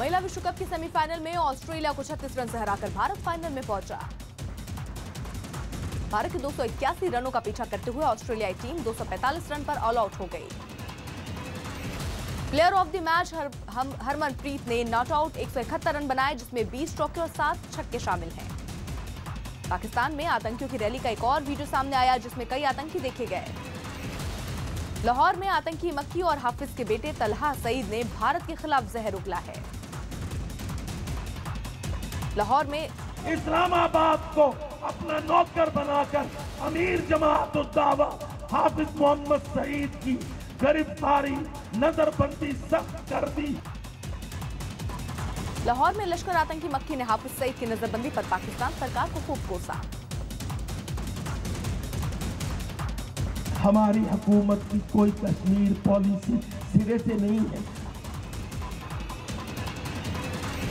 महिला विश्व कप के सेमीफाइनल में ऑस्ट्रेलिया को 36 रन से हराकर भारत फाइनल में पहुंचा। भारत के 281 रनों का पीछा करते हुए ऑस्ट्रेलियाई टीम 245 रन पर ऑल आउट हो गई। Player of the match Harmanpreet ने नॉट आउट 171 रन बनाए, जिसमें 20 चौके और 7 छक्के शामिल हैं। पाकिस्तान में आतंकियों की रैली का एक और वीडियो सामने आया, जिसमें कई आतंकी देखे गए। लाहौर में आतंकी मक्की और हाफिज के बेटे तलहा सईद ने भारत के खिलाफ जहर उगला है। लाहौर में इस्लामाबाद को अपना नौकर बनाकर अमीर जमात उद दावा हाफिज मोहम्मद सईद की गिरफ्तारी नजरबंदी सख्त कर दी। लाहौर में लश्कर आतंकी मक्की ने हाफिज सईद की नजरबंदी पर पाकिस्तान सरकार को खूब कोसा। हमारी हुकूमत की कोई कश्मीर पॉलिसी सिरे से नहीं है।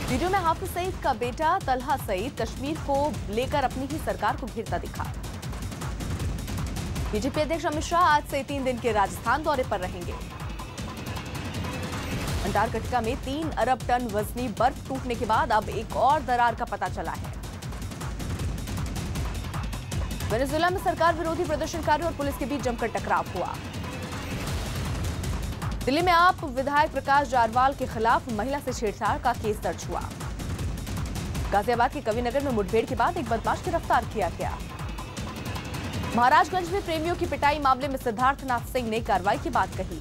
वीडियो में हाफिज सईद का बेटा तलहा सईद कश्मीर को लेकर अपनी ही सरकार को घेरता दिखा। बीजेपी अध्यक्ष अमित शाह आज से 3 दिन के राजस्थान दौरे पर रहेंगे। अंटार्कटिका में 3 अरब टन वजनी बर्फ टूटने के बाद अब एक और दरार का पता चला है। वेनेजुएला में सरकार विरोधी प्रदर्शनकारियों और पुलिस के बीच जमकर टकराव हुआ। दिल्ली में आप विधायक प्रकाश जारवाल के खिलाफ महिला से छेड़छाड़ का केस दर्ज हुआ। गाजियाबाद के कविनगर में मुठभेड़ के बाद एक बदमाश गिरफ्तार किया गया। महाराजगंज में प्रेमियों की पिटाई मामले में सिद्धार्थनाथ सिंह ने कार्रवाई की बात कही।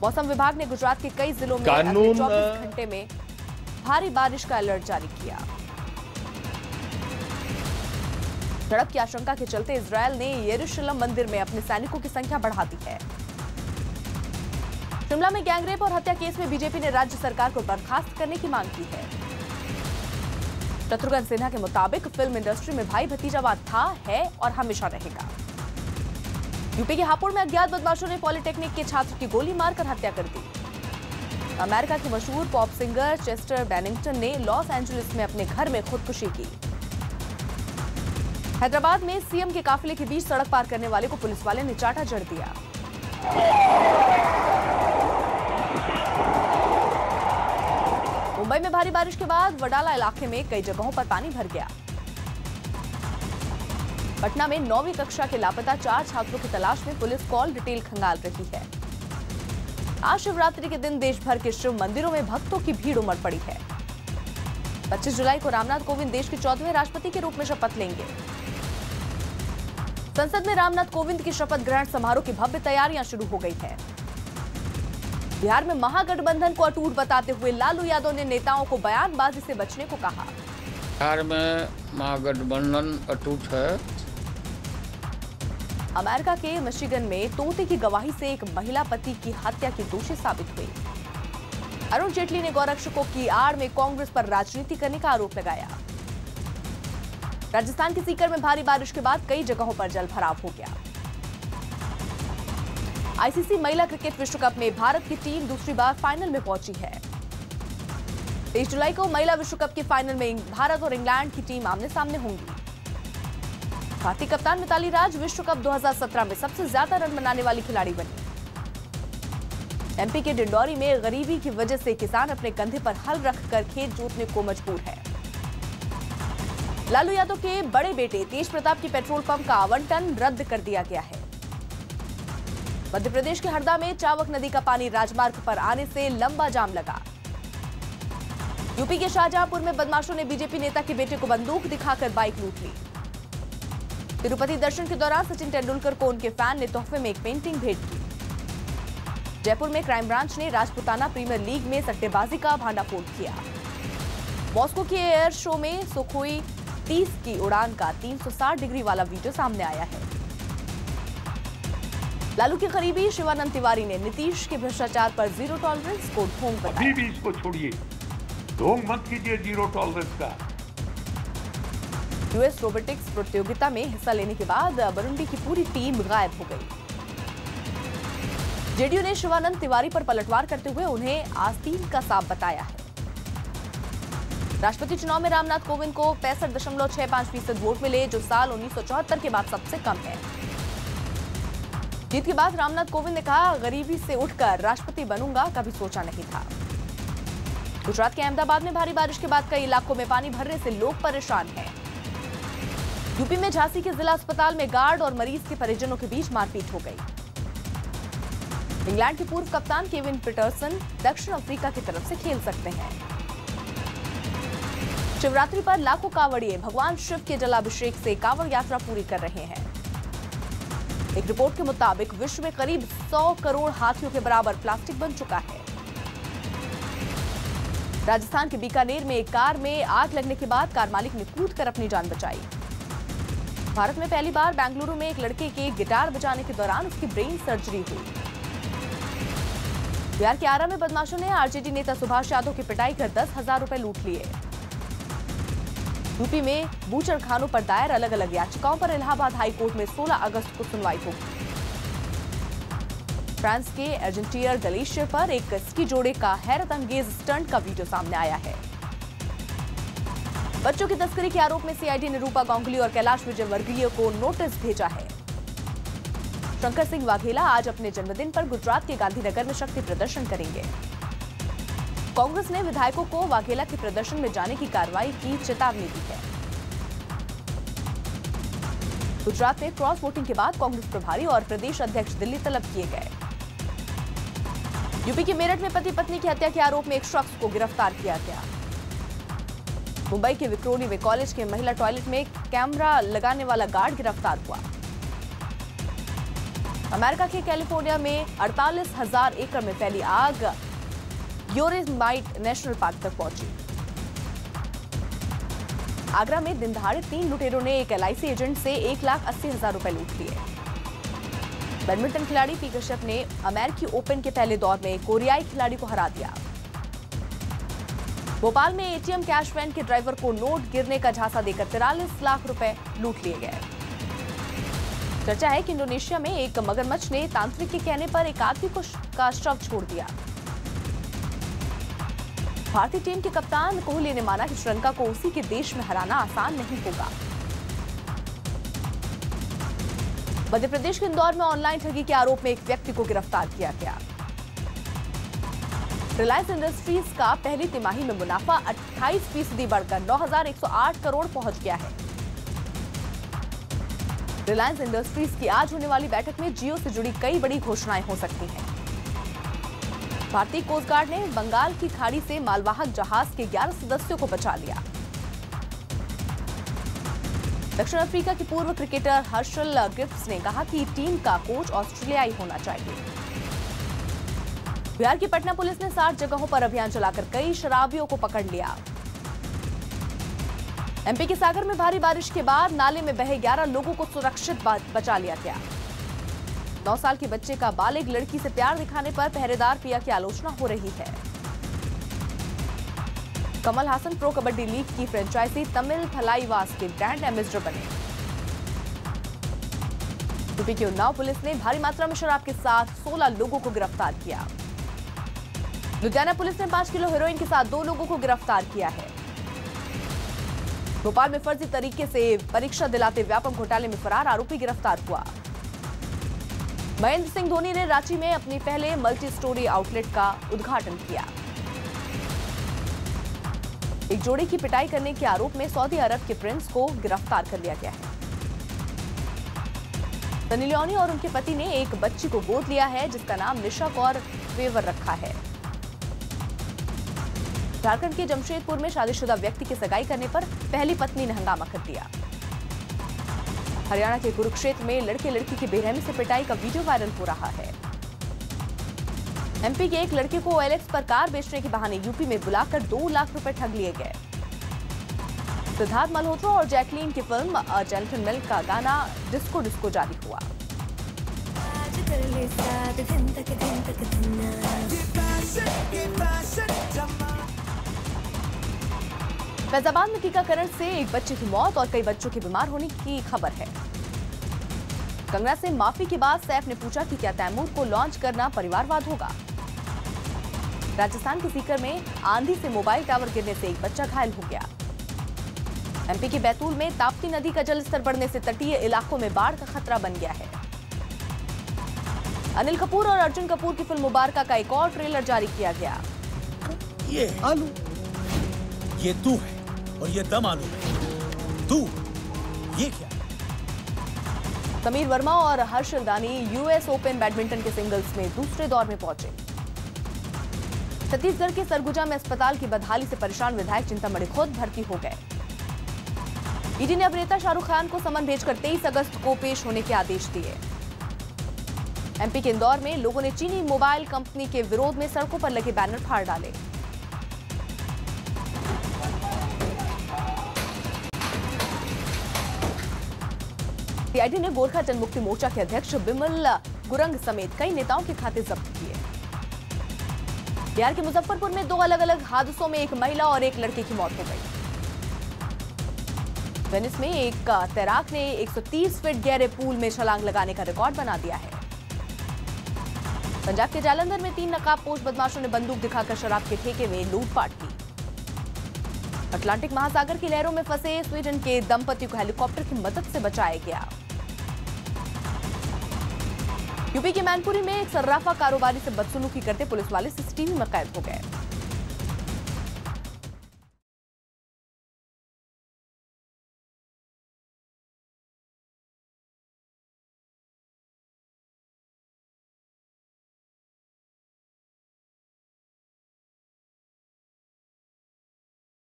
मौसम विभाग ने गुजरात के कई जिलों में अगले 24 घंटे में भारी बारिश का अलर्ट जारी किया। झड़प की आशंका के चलते इजरायल ने यरूशलेम मंदिर में अपने सैनिकों की संख्या बढ़ा दी है। शिमला में गैंगरेप और हत्या केस में बीजेपी ने राज्य सरकार को बर्खास्त करने की मांग की है। शत्रुघ्न सिन्हा के मुताबिक फिल्म इंडस्ट्री में भाई भतीजावाद था, है और हमेशा रहेगा। यूपी के हापुड़ में अज्ञात बदमाशों ने पॉलिटेक्निक के छात्र की गोली मारकर हत्या कर दी। अमेरिका के मशहूर पॉप सिंगर चेस्टर बेनिंगटन ने लॉस एंजलिस में अपने घर में खुदकुशी की। हैदराबाद में सीएम के काफिले के बीच सड़क पार करने वाले को पुलिस वाले ने चाटा जड़ दिया। मुंबई में भारी बारिश के बाद वडाला इलाके में कई जगहों पर पानी भर गया। पटना में 9वीं कक्षा के लापता 4 छात्रों की तलाश में पुलिस कॉल डिटेल खंगाल रही है। आज शिवरात्रि के दिन देश भर के शिव मंदिरों में भक्तों की भीड़ उमड़ पड़ी है। 25 जुलाई को रामनाथ कोविंद देश के 14वें राष्ट्रपति के रूप में शपथ लेंगे। संसद में रामनाथ कोविंद की शपथ ग्रहण समारोह की भव्य तैयारियां शुरू हो गई है। बिहार में महागठबंधन को अटूट बताते हुए लालू यादव ने नेताओं को बयानबाजी से बचने को कहा। बिहार में महागठबंधन अटूट है। अमेरिका के मिशिगन में तोते की गवाही से एक महिला पति की हत्या की दोषी साबित हुई। अरुण जेटली ने गौरक्षकों की आड़ में कांग्रेस पर राजनीति करने का आरोप लगाया। राजस्थान के सीकर में भारी बारिश के बाद कई जगहों पर जलभराव हो गया। आईसीसी महिला क्रिकेट विश्व कप में भारत की टीम दूसरी बार फाइनल में पहुंची है। 23 जुलाई को महिला विश्व कप के फाइनल में भारत और इंग्लैंड की टीम आमने सामने होंगी। भारतीय कप्तान मिताली राज विश्व कप 2017 में सबसे ज्यादा रन बनाने वाली खिलाड़ी बनी। एमपी के डिंडौरी में गरीबी की वजह से किसान अपने कंधे पर हल रखकर खेत जोतने को मजबूर है। लालू यादव के बड़े बेटे तेज प्रताप की पेट्रोल पंप का आवंटन रद्द कर दिया गया है। मध्य प्रदेश के हरदा में चावक नदी का पानी राजमार्ग पर आने से लंबा जाम लगा। यूपी के शाहजहांपुर में बदमाशों ने बीजेपी नेता के बेटे को बंदूक दिखाकर बाइक लूट ली। तिरुपति दर्शन के दौरान सचिन तेंदुलकर को उनके फैन ने तोहफे में एक पेंटिंग भेंट की। जयपुर में क्राइम ब्रांच ने राजपुताना प्रीमियर लीग में सट्टेबाजी का भांडाफोड़ किया। मॉस्को के एयर शो में सुखोई 30 की उड़ान का 360 डिग्री वाला वीडियो सामने आया है। लालू के करीबी शिवानंद तिवारी ने नीतीश के भ्रष्टाचार पर जीरो टॉलरेंस को ढोंग बताया। अभी भी इसको छोड़िए, ढोंग मत कीजिए जीरो टॉलरेंस का। यूएस रोबोटिक्स प्रतियोगिता में हिस्सा लेने के बाद बरुंडी की पूरी टीम गायब हो गई। जेडीयू ने शिवानंद तिवारी पर पलटवार करते हुए उन्हें आस्तीन का सांप बताया है। राष्ट्रपति चुनाव में रामनाथ कोविंद को 65.65% वोट मिले, जो साल 1974 के बाद सबसे कम है। जीत के बाद रामनाथ कोविंद ने कहा, गरीबी से उठकर राष्ट्रपति बनूंगा, कभी सोचा नहीं था। गुजरात के अहमदाबाद में भारी बारिश के बाद कई इलाकों में पानी भरने से लोग परेशान हैं। यूपी में झांसी के जिला अस्पताल में गार्ड और मरीज के परिजनों के बीच मारपीट हो गई। इंग्लैंड के पूर्व कप्तान केविन पीटरसन दक्षिण अफ्रीका की तरफ से खेल सकते हैं। शिवरात्रि पर लाखों कांवड़िए भगवान शिव के जलाभिषेक से कांवड़ यात्रा पूरी कर रहे हैं। एक रिपोर्ट के मुताबिक विश्व में करीब 100 करोड़ हाथियों के बराबर प्लास्टिक बन चुका है। राजस्थान के बीकानेर में एक कार में आग लगने के बाद कार मालिक ने कूदकर अपनी जान बचाई। भारत में पहली बार बेंगलुरु में एक लड़के के गिटार बजाने के दौरान उसकी ब्रेन सर्जरी हुई। बिहार के आरा में बदमाशों ने आरजेडी नेता सुभाष यादव की पिटाई कर 10,000 रुपए लूट लिए। यूपी में बूचड़ खानों पर दायर अलग अलग याचिकाओं पर इलाहाबाद हाई कोर्ट में 16 अगस्त को सुनवाई होगी। फ्रांस के अर्जेंटीनियर ग्लेशियर पर एक स्की जोड़े का हैरत अंगेज स्टंट का वीडियो सामने आया है। बच्चों की तस्करी के आरोप में सीआईडी ने रूपा गांगुली और कैलाश विजयवर्गीय को नोटिस भेजा है। शंकर सिंह वाघेला आज अपने जन्मदिन पर गुजरात के गांधीनगर में शक्ति प्रदर्शन करेंगे। कांग्रेस ने विधायकों को वाघेला के प्रदर्शन में जाने की कार्रवाई की चेतावनी दी है। गुजरात में क्रॉस वोटिंग के बाद कांग्रेस प्रभारी और प्रदेश अध्यक्ष दिल्ली तलब किए गए। यूपी के मेरठ में पति पत्नी की हत्या के आरोप में एक शख्स को गिरफ्तार किया गया। मुंबई के विक्रोली में कॉलेज के महिला टॉयलेट में कैमरा लगाने वाला गार्ड गिरफ्तार हुआ। अमेरिका के कैलिफोर्निया में 48,000 एकड़ में फैली आग योसेमाइट नेशनल पार्क तक पहुंची। आगरा में दिन दहाड़े 3 लुटेरों ने एक एलआईसी एजेंट से 1,80,000 रुपए लूट लिए। बैडमिंटन खिलाड़ी पी कश्यप ने अमेरिकी ओपन के पहले दौर में कोरियाई खिलाड़ी को हरा दिया। भोपाल में एटीएम कैश वैन के ड्राइवर को नोट गिरने का झांसा देकर 43 लाख रुपए लूट लिए गए। चर्चा है कि इंडोनेशिया में एक मगरमच्छ ने तांत्रिक के कहने पर एक आदमी का शव छोड़ दिया। भारतीय टीम के कप्तान कोहली ने माना कि श्रीलंका को उसी के देश में हराना आसान नहीं होगा। मध्य प्रदेश के इंदौर में ऑनलाइन ठगी के आरोप में एक व्यक्ति को गिरफ्तार किया गया। रिलायंस इंडस्ट्रीज का पहली तिमाही में मुनाफा 28% बढ़कर 9,108 करोड़ पहुंच गया है। रिलायंस इंडस्ट्रीज की आज होने वाली बैठक में जियो से जुड़ी कई बड़ी घोषणाएं हो सकती हैं। भारतीय कोस्ट गार्ड ने बंगाल की खाड़ी से मालवाहक जहाज के 11 सदस्यों को बचा लिया। दक्षिण अफ्रीका के पूर्व क्रिकेटर हर्षल ग्रिफ्ट्स ने कहा कि टीम का कोच ऑस्ट्रेलियाई होना चाहिए। बिहार की पटना पुलिस ने 60 जगहों पर अभियान चलाकर कई शराबियों को पकड़ लिया। एमपी के सागर में भारी बारिश के बाद नाले में बहे 11 लोगों को सुरक्षित बचा लिया गया। 9 साल के बच्चे का बालिग लड़की से प्यार दिखाने पर पहरेदार पिया की आलोचना हो रही है। कमल हासन प्रो कबड्डी लीग की फ्रेंचाइजी तमिल थलाईवास के ब्रांड एम्बेसडर बने। यूपी की उन्नाव पुलिस ने भारी मात्रा में शराब के साथ 16 लोगों को गिरफ्तार किया। लुधियाना पुलिस ने 5 किलो हेरोइन के साथ 2 लोगों को गिरफ्तार किया है। भोपाल में फर्जी तरीके से परीक्षा दिलाते व्यापक घोटाले में फरार आरोपी गिरफ्तार हुआ। महेंद्र सिंह धोनी ने रांची में अपनी पहले मल्टी स्टोरी आउटलेट का उद्घाटन किया। एक जोड़े की पिटाई करने के आरोप में सऊदी अरब के प्रिंस को गिरफ्तार कर लिया गया है। सनी लियोनी और उनके पति ने एक बच्ची को गोद लिया है जिसका नाम निशा कौर वेवर रखा है। झारखंड के जमशेदपुर में शादीशुदा व्यक्ति की सगाई करने पर पहली पत्नी ने हंगामा कर दिया। हरियाणा के कुरुक्षेत्र में लड़के लड़की की बेरहमी से पिटाई का वीडियो वायरल हो रहा है। एमपी के एक लड़के को OLX पर कार बेचने के बहाने यूपी में बुलाकर 2 लाख रुपए ठग लिए गए। सिद्धार्थ मल्होत्रा और जैकलीन की फिल्म अ जेंटलमैन का गाना डिस्को डिस्को जारी हुआ। फैजाबाद में टीकाकरण से एक बच्चे की मौत और कई बच्चों के बीमार होने की खबर है। कंगना से माफी के बाद सैफ ने पूछा कि क्या तैमूर को लॉन्च करना परिवारवाद होगा। राजस्थान के सीकर में आंधी से मोबाइल टावर गिरने से एक बच्चा घायल हो गया। एमपी के बैतूल में ताप्ती नदी का जलस्तर बढ़ने से तटीय इलाकों में बाढ़ का खतरा बन गया है। अनिल कपूर और अर्जुन कपूर की फिल्म मुबारका का एक और ट्रेलर जारी किया गया। ये है आलू, ये तू है और ये दम आलू है। तू ये क्या? समीर वर्मा और हर्ष रानी यूएस ओपन बैडमिंटन के सिंगल्स में दूसरे दौर में पहुंचे। छत्तीसगढ़ के सरगुजा में अस्पताल की बदहाली से परेशान विधायक चिंतामणि खुद भर्ती हो गए। ईडी ने अभिनेता शाहरुख खान को समन भेजकर 23 अगस्त को पेश होने के आदेश दिए। एमपी के इंदौर में लोगों ने चीनी मोबाइल कंपनी के विरोध में सड़कों पर लगे बैनर फाड़ डाले। सीआईडी ने गोरखा जनमुक्ति मोर्चा के अध्यक्ष बिमल गुरंग समेत कई नेताओं के खाते जब्त किए। बिहार के मुजफ्फरपुर में 2 अलग अलग हादसों में एक महिला और एक लड़के की मौत हो गई। वेनिस में एक तैराक ने 130 फीट गहरे पूल में छलांग लगाने का रिकॉर्ड बना दिया है। पंजाब के जालंधर में 3 नकाबपोश बदमाशों ने बंदूक दिखाकर शराब के ठेके में लूटपाट की। अटलांटिक महासागर की लहरों में फंसे स्वीडन के दंपति को हेलीकॉप्टर की मदद से बचाया गया। यूपी के मैनपुरी में एक सर्राफा कारोबारी से बदसलूकी करते पुलिस वाले सीसीटीवी में कैद हो गए।